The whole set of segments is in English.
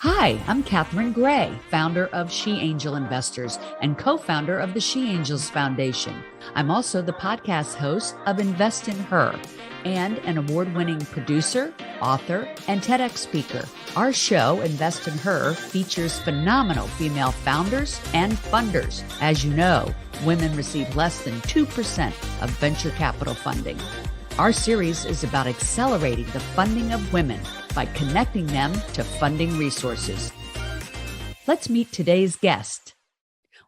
Hi, I'm Catherine Gray, founder of She Angel Investors and co-founder of the She Angels Foundation. I'm also the podcast host of Invest in Her and an award-winning producer, author, and TEDx speaker. Our show, Invest in Her, features phenomenal female founders and funders. As you know, women receive less than 2% of venture capital funding. Our series is about accelerating the funding of women by connecting them to funding resources. Let's meet today's guest.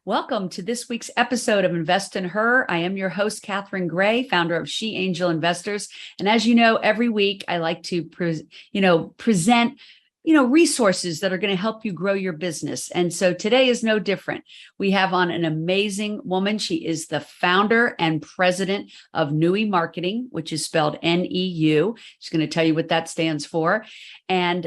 Welcome to this week's episode of Invest in Her. I am your host, Catherine Gray, founder of She Angel Investors. And as you know, every week I like to present resources that are going to help you grow your business. And so today is no different. We have on an amazing woman. She is the founder and president of NEU Marketing, which is spelled NEU. She's going to tell you what that stands for. And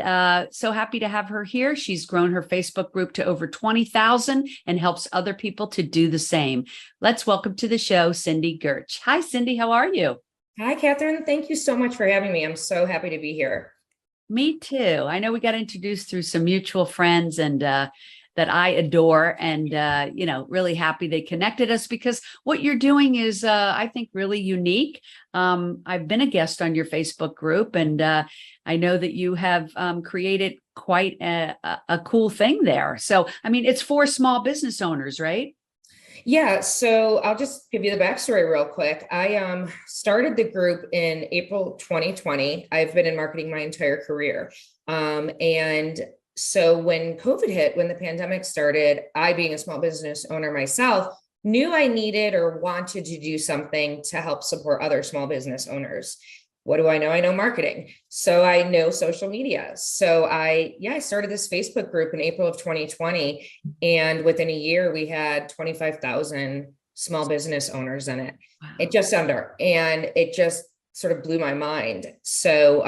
so happy to have her here. She's grown her Facebook group to over 20,000 and helps other people to do the same. Let's welcome to the show, Cindy Gersch. Hi, Cindy. How are you? Hi, Catherine. Thank you so much for having me. I'm so happy to be here. Me too. I know we got introduced through some mutual friends and that I adore and, really happy they connected us because what you're doing is, I think, really unique. I've been a guest on your Facebook group and I know that you have created quite a cool thing there. So, I mean, it's for small business owners, right? Yeah, so I'll just give you the backstory real quick. I started the group in April 2020. I've been in marketing my entire career. And so when COVID hit, when the pandemic started, I, being a small business owner myself, knew I needed or wanted to do something to help support other small business owners. What do I know? I know marketing. So I know social media. So I started this Facebook group in April of 2020. And within a year, we had 25,000 small business owners in it. Wow. It just under, and it just sort of blew my mind. So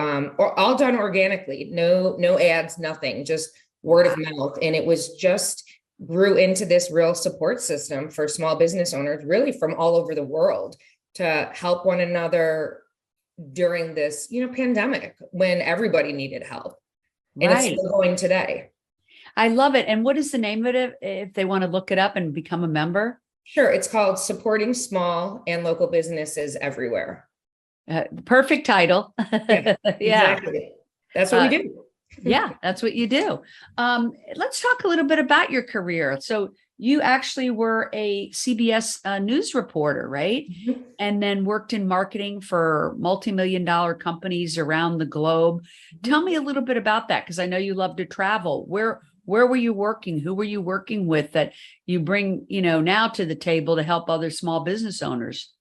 all done organically, no ads, nothing, just word of mouth. And it was just grew into this real support system for small business owners, really from all over the world, to help one another during this, pandemic when everybody needed help. And It's still going today. I love it. And what is the name of it if they want to look it up and become a member? Sure. It's called Supporting Small and Local Businesses Everywhere. Perfect title. Yeah, exactly. That's what we do. Yeah, that's what you do. Let's talk a little bit about your career. So you actually were a CBS news reporter, right? Mm-hmm. And then worked in marketing for multi-million-dollar companies around the globe. Tell me a little bit about that, because I know you love to travel. Where were you working? Who were you working with that you bring, now to the table to help other small business owners?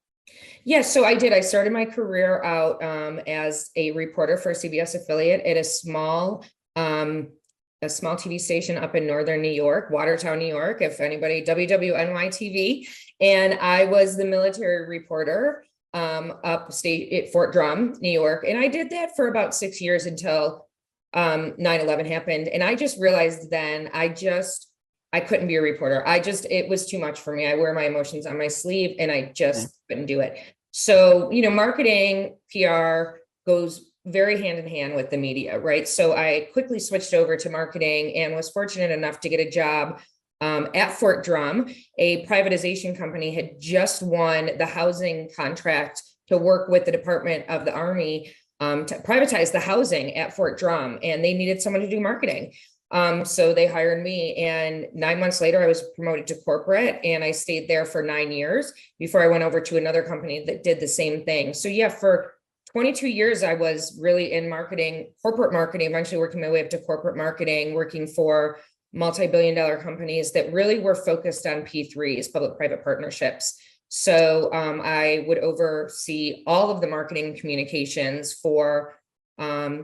Yes, so I did. I started my career out as a reporter for a CBS affiliate at a small TV station up in northern New York, Watertown, New York, if anybody, WWNY TV. And I was the military reporter upstate at Fort Drum, New York. And I did that for about 6 years until 9/11 happened. And I just realized then I couldn't be a reporter. It was too much for me. I wear my emotions on my sleeve and I just couldn't do it. So, marketing, PR goes very hand in hand with the media, right? So I quickly switched over to marketing and was fortunate enough to get a job at Fort Drum. A privatization company had just won the housing contract to work with the Department of the Army to privatize the housing at Fort Drum, and they needed someone to do marketing. So they hired me, and 9 months later, I was promoted to corporate, and I stayed there for 9 years before I went over to another company that did the same thing. So for 22 years, I was really in marketing, corporate marketing, eventually working my way up to corporate marketing, working for multi-billion-dollar companies that really were focused on P3s, public-private partnerships. So I would oversee all of the marketing communications for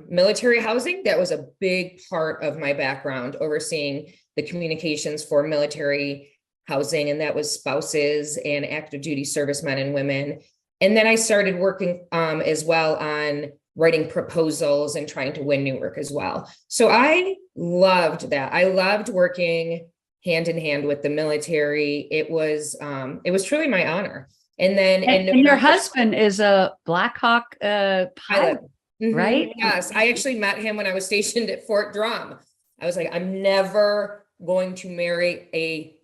military housing. That was a big part of my background, overseeing the communications for military housing, and that was spouses and active duty servicemen and women. And then I started working as well on writing proposals and trying to win new work as well. So I loved that. I loved working hand in hand with the military. It was truly my honor. And then, and your husband is a Black Hawk pilot, Mm-hmm. right? Yes, I actually met him when I was stationed at Fort Drum. I was like, I'm never going to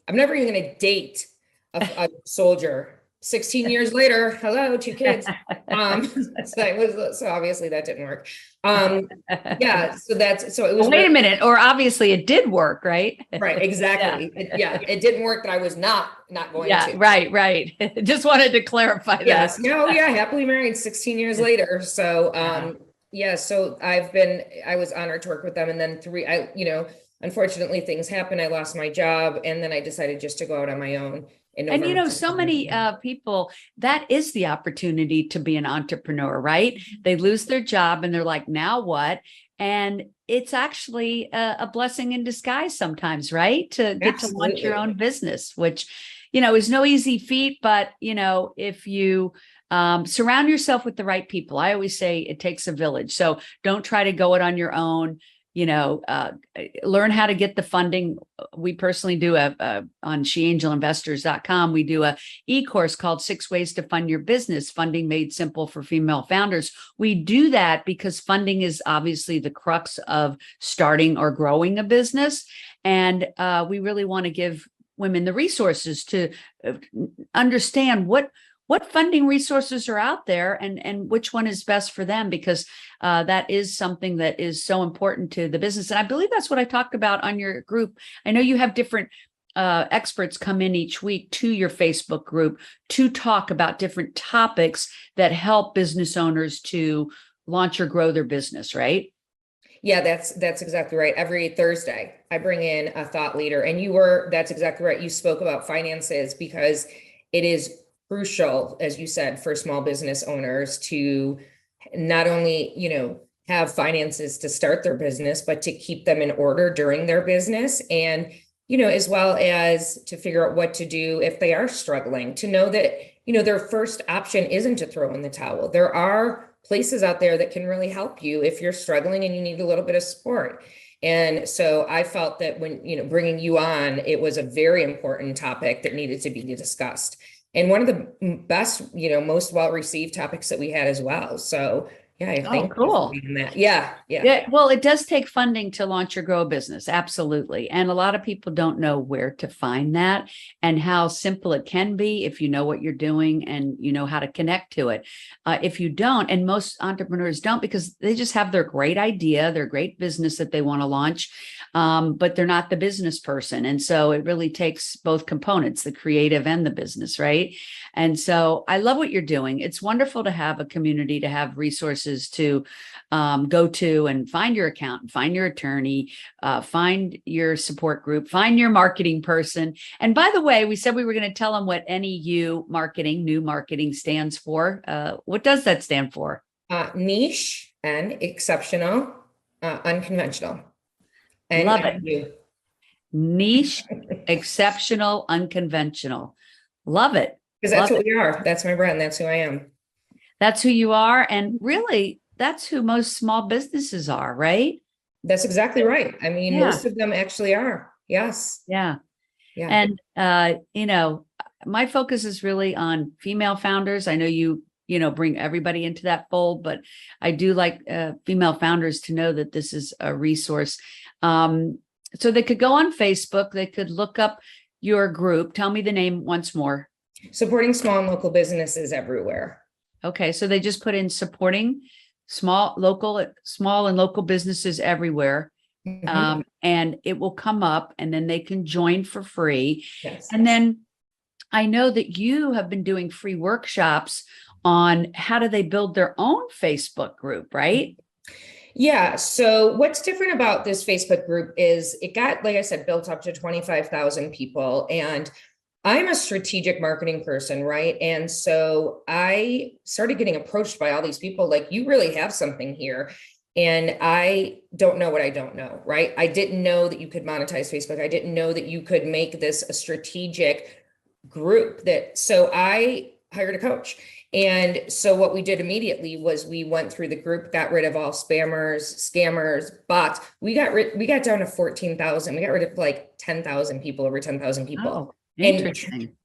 I'm never even going to date a soldier. 16 years later, hello, 2 kids. So obviously that didn't work. Yeah, so it was Well, wait a minute, or obviously it did work, right? right, exactly. It didn't work that I was not going to. Right. Just wanted to clarify that. Yes, no, yeah, happily married 16 years later. So, so I was honored to work with them. And then unfortunately things happened. I lost my job and then I decided just to go out on my own in November. And so many people, that is the opportunity to be an entrepreneur, right? They lose their job and they're like, now what? And it's actually a blessing in disguise sometimes, right? To get to launch your own business, which, is no easy feat. But, if you surround yourself with the right people, I always say it takes a village. So don't try to go it on your own. Learn how to get the funding. We personally do on sheangelinvestors.com. We do a e-course called 6 Ways to Fund Your Business, Funding Made Simple for Female Founders. We do that because funding is obviously the crux of starting or growing a business. And we really want to give women the resources to understand what funding resources are out there and which one is best for them, because that is something that is so important to the business. And I believe that's what I talked about on your group. I know you have different experts come in each week to your Facebook group to talk about different topics that help business owners to launch or grow their business, right? Yeah, that's exactly right. Every Thursday, I bring in a thought leader, and that's exactly right. You spoke about finances because it is crucial, as you said, for small business owners to not only, have finances to start their business, but to keep them in order during their business. And, as well as to figure out what to do if they are struggling, to know that, their first option isn't to throw in the towel. There are places out there that can really help you if you're struggling and you need a little bit of support. And so I felt that when, bringing you on, it was a very important topic that needed to be discussed. And one of the best, most well-received topics that we had as well. So yeah, I think cool. That. Yeah. Well, it does take funding to launch or grow a business. Absolutely. And a lot of people don't know where to find that and how simple it can be if you know what you're doing and you know how to connect to it. If you don't, and most entrepreneurs don't, because they just have their great idea, their great business that they want to launch, but they're not the business person. And so it really takes both components, the creative and the business, right? And so I love what you're doing. It's wonderful to have a community, to have resources to go to and find your accountant, find your attorney, find your support group, find your marketing person. And by the way, we said we were going to tell them what NEU marketing, new marketing, stands for. What does that stand for? Niche and exceptional, unconventional. And love it. Niche, exceptional, unconventional. Love it. Because that's what we are. That's my brand. That's who I am. That's who you are. And really, that's who most small businesses are, right? That's exactly right. I mean, most of them actually are. Yes. Yeah. And, my focus is really on female founders. I know you bring everybody into that fold, but I do like female founders to know that this is a resource. So they could go on Facebook. They could look up your group. Tell me the name once more. Supporting small and local businesses everywhere. Okay. So they just put in supporting small and local businesses everywhere. Mm-hmm. And it will come up and then they can join for free. Yes. And then I know that you have been doing free workshops on how do they build their own Facebook group, right? Yeah. So what's different about this Facebook group is it got, like I said, built up to 25,000 people. And I'm a strategic marketing person, right? And so I started getting approached by all these people like, you really have something here. And I don't know what I don't know, right? I didn't know that you could monetize Facebook. I didn't know that you could make this a strategic group so I hired a coach. And so what we did immediately was we went through the group, got rid of all spammers, scammers, bots. We got down to 14,000. We got rid of like 10,000 people, over 10,000 people. Oh, interesting.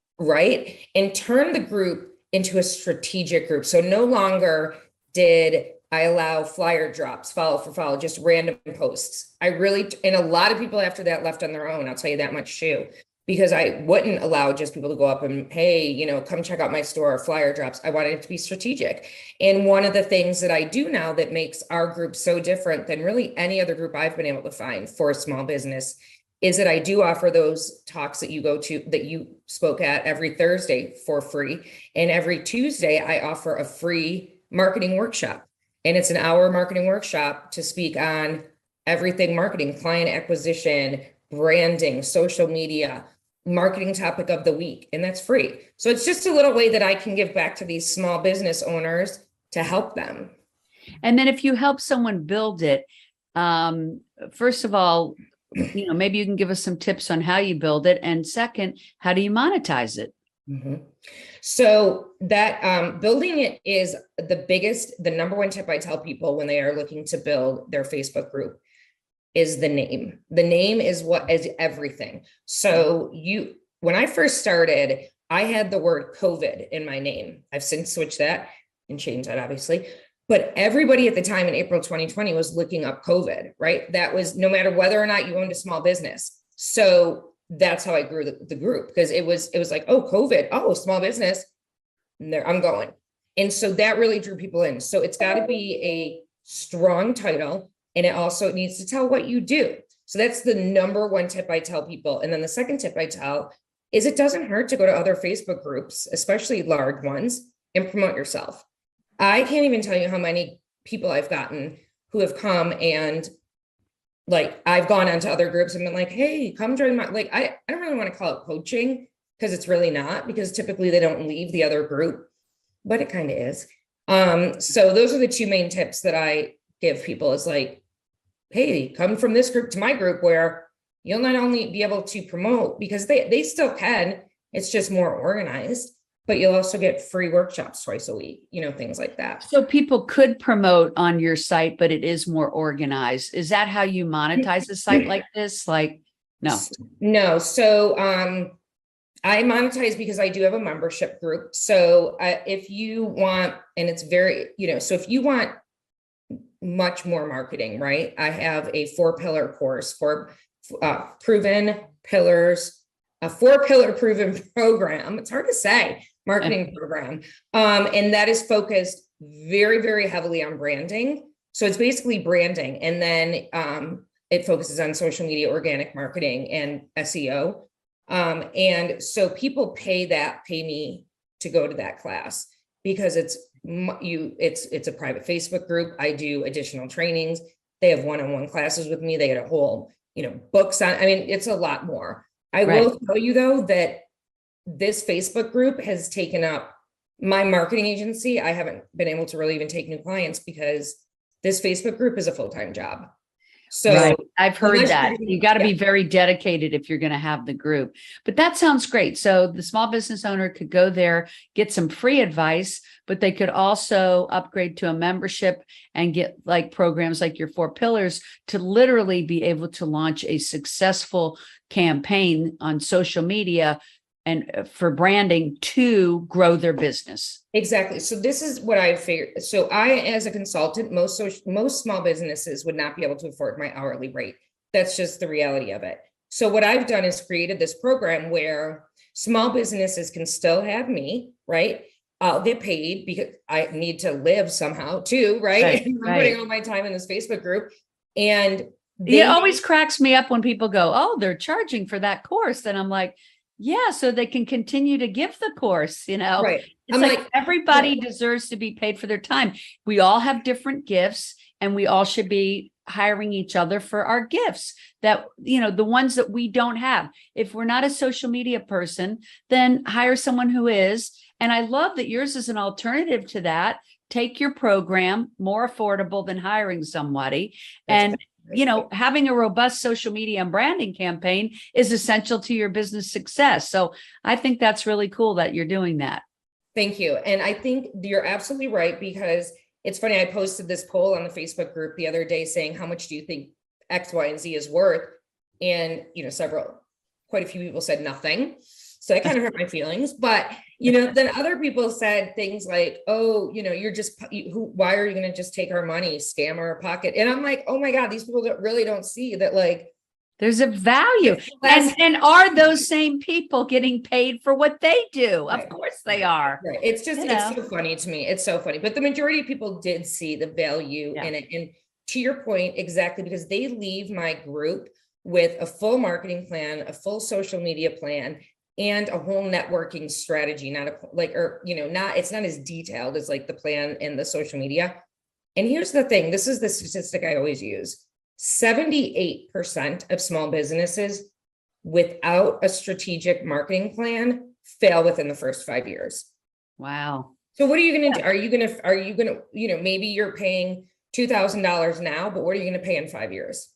And turned the group into a strategic group. So no longer did I allow flyer drops, follow for follow, just random posts. And a lot of people after that left on their own. I'll tell you that much too, because I wouldn't allow just people to go up and, hey, come check out my store, or flyer drops. I wanted it to be strategic. And one of the things that I do now that makes our group so different than really any other group I've been able to find for a small business is that I do offer those talks that you go to, that you spoke at, every Thursday for free. And every Tuesday, I offer a free marketing workshop. And it's an hour marketing workshop to speak on everything marketing, client acquisition, branding, social media, marketing topic of the week. And that's free. So it's just a little way that I can give back to these small business owners to help them. And then if you help someone build it, first of all, maybe you can give us some tips on how you build it. And second, how do you monetize it? Mm-hmm. So that building it is the number one tip I tell people when they are looking to build their Facebook group is the name. The name is what is everything. So when I first started, I had the word COVID in my name. I've since switched that and changed that, obviously. But everybody at the time in April 2020 was looking up COVID, right? That was no matter whether or not you owned a small business. So that's how I grew the group, because it was like, oh, COVID, oh, small business, and there I'm going. And so that really drew people in. So it's got to be a strong title, and it also needs to tell what you do. So that's the number one tip I tell people. And then the second tip I tell is it doesn't hurt to go to other Facebook groups, especially large ones, and promote yourself. I can't even tell you how many people I've gotten who have come and I've gone onto other groups and been like, hey, come join my, I don't really want to call it coaching, because it's really not, because typically they don't leave the other group, but it kind of is. So those are the two main tips that I give people is hey, come from this group to my group, where you'll not only be able to promote, because they still can, it's just more organized, but you'll also get free workshops twice a week, things like that. So people could promote on your site, but it is more organized. Is that how you monetize a site like this? No. So I monetize because I do have a membership group. So if you want, and it's very, so if you want much more marketing, right? I have a 4-pillar course for proven pillars, a 4-pillar proven program. It's hard to say. Marketing program. And that is focused very, very heavily on branding. So it's basically branding. And then it focuses on social media, organic marketing, and SEO. And so people pay me to go to that class, because it's a private Facebook group. I do additional trainings. They have one-on-one classes with me. They get a whole, books on, it's a lot more. I will tell you though, that this Facebook group has taken up my marketing agency. I haven't been able to really even take new clients, because this Facebook group is a full-time job. So I've heard that you got to be very dedicated if you're going to have the group, but that sounds great. So the small business owner could go there, get some free advice, but they could also upgrade to a membership and get programs like your 4 pillars to literally be able to launch a successful campaign on social media and for branding to grow their business. Exactly. So this is what I figured. So I, as a consultant, most small businesses would not be able to afford my hourly rate. That's just the reality of it. So what I've done is created this program where small businesses can still have me, right? I'll get paid because I need to live somehow too, right? I'm putting all my time in this Facebook group. And it always cracks me up when people go, oh, they're charging for that course. And I'm like, yeah, so they can continue to give the course, Right. It's everybody deserves to be paid for their time. We all have different gifts, and we all should be hiring each other for our gifts that, the ones that we don't have. If we're not a social media person, then hire someone who is. And I love that yours is an alternative to that. Take your program, more affordable than hiring somebody. And having a robust social media and branding campaign is essential to your business success. So I think that's really cool that you're doing that. Thank you. And I think you're absolutely right, because it's funny. I posted this poll on the Facebook group the other day saying, how much do you think X, Y, and Z is worth? And, quite a few people said nothing. So that kind of hurt my feelings, but then other people said things like, oh, you're just, why are you going to just take our money, scam our pocket? And I'm like, oh my God, these people really don't see that, like, there's a value. And are those same people getting paid for what they do? Of course they are. Right. It's just, it's so funny to me. It's so funny. But the majority of people did see the value in it. And to your point, exactly, because they leave my group with a full marketing plan, a full social media plan, and a whole networking strategy, it's not as detailed as like the plan and the social media. And here's the thing, this is the statistic I always use. 78% of small businesses without a strategic marketing plan fail within the first 5 years. Wow. So what are you going to do? Are you going to, maybe you're paying $2,000 now, but what are you going to pay in 5 years?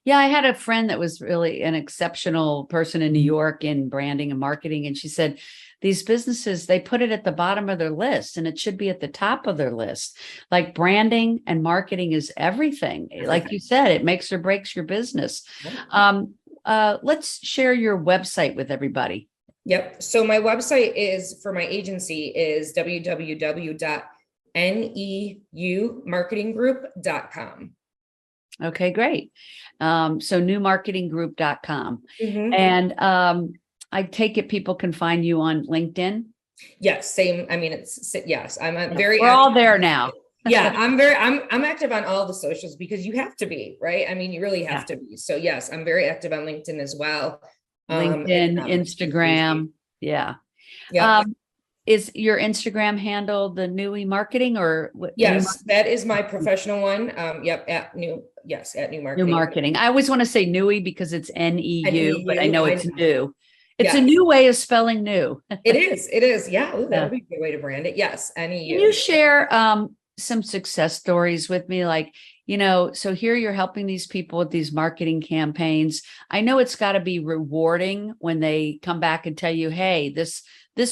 Yeah, I had a friend that was really an exceptional person in New York in branding and marketing. And she said, these businesses, they put it at the bottom of their list and it should be at the top of their list. Like branding and marketing is everything. Like you said, it makes or breaks your business. Let's share your website with everybody. Yep. So my website is for my agency is www.neumarketinggroup.com. Okay, great. So newmarketinggroup.com. Mm-hmm. And I take it people can find you on LinkedIn. Yes. Same. I mean, yes, we're all there now. Yeah. I'm active on all the socials because you have to be, right? I mean, you really have to be. So yes, I'm very active on LinkedIn as well. LinkedIn, Instagram. Yeah. Yeah. Is your Instagram handle the NEU Marketing or what? Yes, that is my professional one. Yep. At NEU Marketing. NEU Marketing. I always want to say NEU because it's NEU, but I know it's new. It's a new way of spelling new. It is. Yeah. Ooh, that would be a good way to brand it. Yes. NEU. Can you share some success stories with me? Like, so here you're helping these people with these marketing campaigns. I know it's got to be rewarding when they come back and tell you, hey, this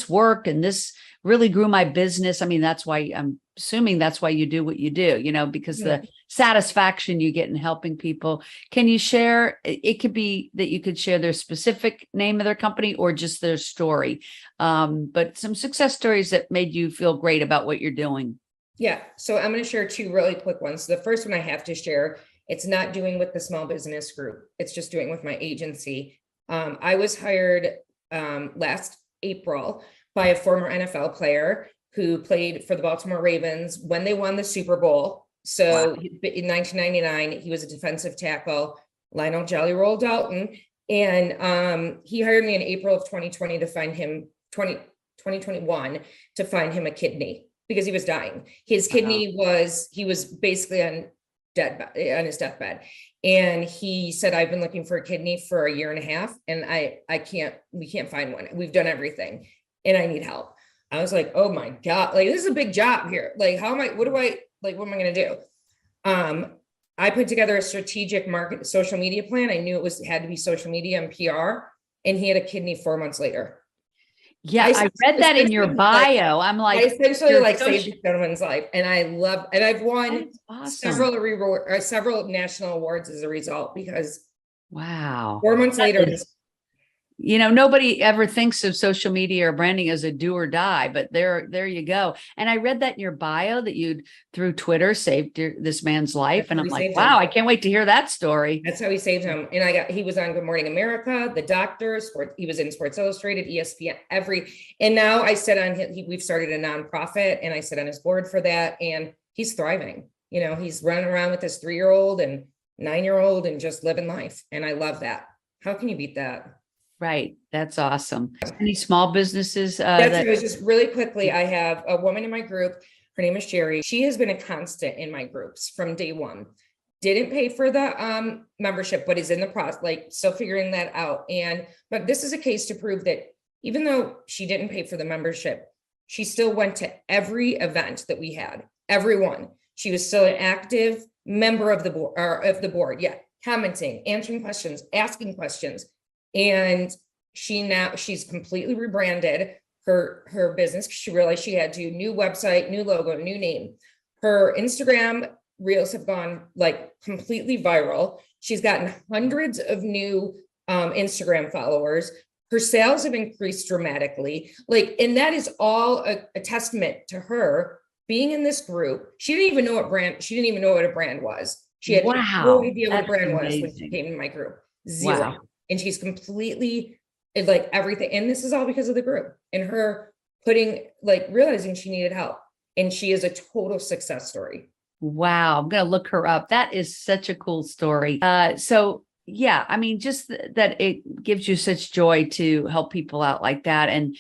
worked and this really grew my business. I mean, that's why I'm assuming that's why you do what you do, because the satisfaction you get in helping people. Can you share? It could be that you could share their specific name of their company or just their story, but some success stories that made you feel great about what you're doing. Yeah. So I'm going to share two really quick ones. So the first one I have to share, it's not doing with the small business group. It's just doing with my agency. I was hired last April by a former NFL player who played for the Baltimore Ravens when they won the Super Bowl. So in 1999, he was a defensive tackle, Lionel Jelly Roll Dalton. And he hired me in April of 2020 to find him, 2021 to find him a kidney because he was dying. His kidney he was basically on his deathbed. And he said, I've been looking for a kidney for a year and a half and we can't find one. We've done everything and I need help. I was like, oh my God, like this is a big job here. Like, what am I going to do? I put together a strategic social media plan. I knew it had to be social media and PR, and he had a kidney 4 months later. Yeah, I read that in your bio. I'm like, I essentially saved this gentleman's life, and I've won several national awards as a result because 4 months later. Nobody ever thinks of social media or branding as a do or die, but there you go. And I read that in your bio that you through Twitter saved this man's life. And I'm like, wow, I can't wait to hear that story. That's how he saved him. And he was on Good Morning America, The Doctor, he was in Sports Illustrated, ESPN, and now I sit on we've started a nonprofit and I sit on his board for that. And he's thriving. He's running around with his 3-year-old and 9-year-old and just living life. And I love that. How can you beat that? Right. That's awesome. Any small businesses? Just really quickly, I have a woman in my group. Her name is Sherry. She has been a constant in my groups from day one. Didn't pay for the membership, but is in the process, still figuring that out. But this is a case to prove that even though she didn't pay for the membership, she still went to every event that we had. Everyone. She was still an active member of the board. Yeah, commenting, answering questions, asking questions. And she's completely rebranded her business because she realized she had to new website, new logo, new name. Her Instagram reels have gone completely viral. She's gotten hundreds of new Instagram followers. Her sales have increased dramatically. Like, and that is all a testament to her being in this group. She didn't even know what a brand was. She had no Wow. idea what a That's brand was when she amazing. came in my group. Zero. Wow. And she's completely like everything. And this is all because of the group and her realizing she needed help. And she is a total success story. Wow. I'm going to look her up. That is such a cool story. So yeah, I mean, just that it gives you such joy to help people out like that. And,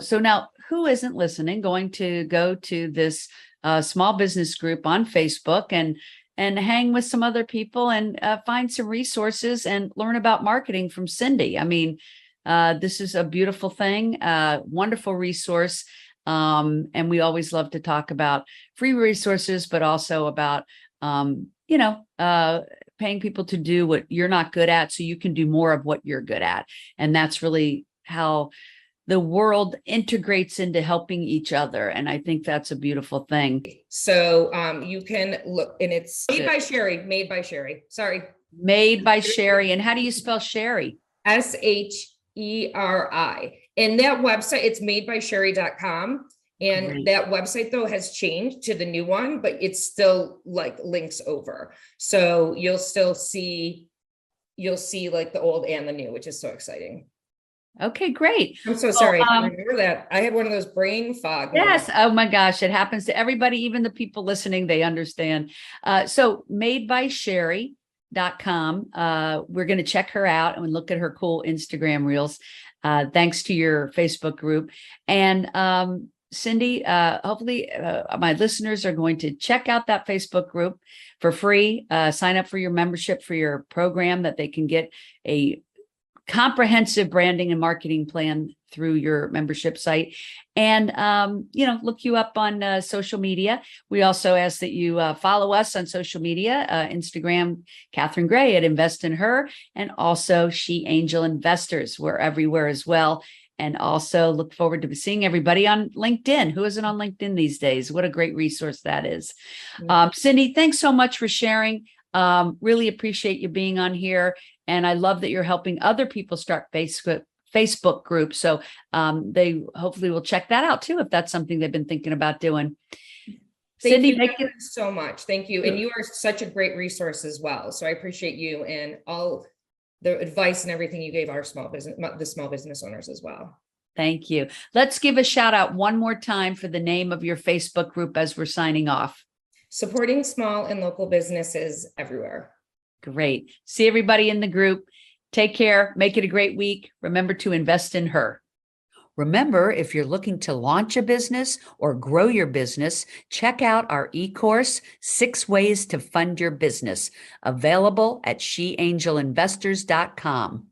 so now who isn't listening, going to go to this small business group on Facebook and hang with some other people and find some resources and learn about marketing from Cindy. I mean, this is a beautiful thing, wonderful resource. And we always love to talk about free resources, but also about, paying people to do what you're not good at so you can do more of what you're good at. And that's really how the world integrates into helping each other. And I think that's a beautiful thing. So you can look, and it's made by Sherry. Sorry. Made by Sherry. And how do you spell Sherry? Sheri. And that website, it's madebysherry.com. And Great. that website though has changed to the new one, but it's still like links over. So you'll see like the old and the new, which is so exciting. Okay, great. I'm so sorry. I remember that. I had one of those brain fog. Yes. Oh my gosh. It happens to everybody, even the people listening, they understand. So madebysherry.com. We're going to check her out and look at her cool Instagram reels. Thanks to your Facebook group. And Cindy, hopefully my listeners are going to check out that Facebook group for free. Sign up for your membership for your program that they can get a comprehensive branding and marketing plan through your membership site. And, look you up on social media. We also ask that you follow us on social media, Instagram, Catherine Gray at Invest in Her, and also She Angel Investors. We're everywhere as well. And also look forward to seeing everybody on LinkedIn. Who isn't on LinkedIn these days? What a great resource that is. Cindy, thanks so much for sharing. Really appreciate you being on here. And I love that you're helping other people start Facebook groups. So they hopefully will check that out too, if that's something they've been thinking about doing. Cindy, thank you so much. Thank you. And you are such a great resource as well. So I appreciate you and all the advice and everything you gave the small business owners as well. Thank you. Let's give a shout out one more time for the name of your Facebook group as we're signing off. Supporting small and local businesses everywhere. Great. See everybody in the group. Take care. Make it a great week. Remember to invest in her. Remember, if you're looking to launch a business or grow your business, check out our e-course, 6 Ways to Fund Your Business, available at sheangelinvestors.com.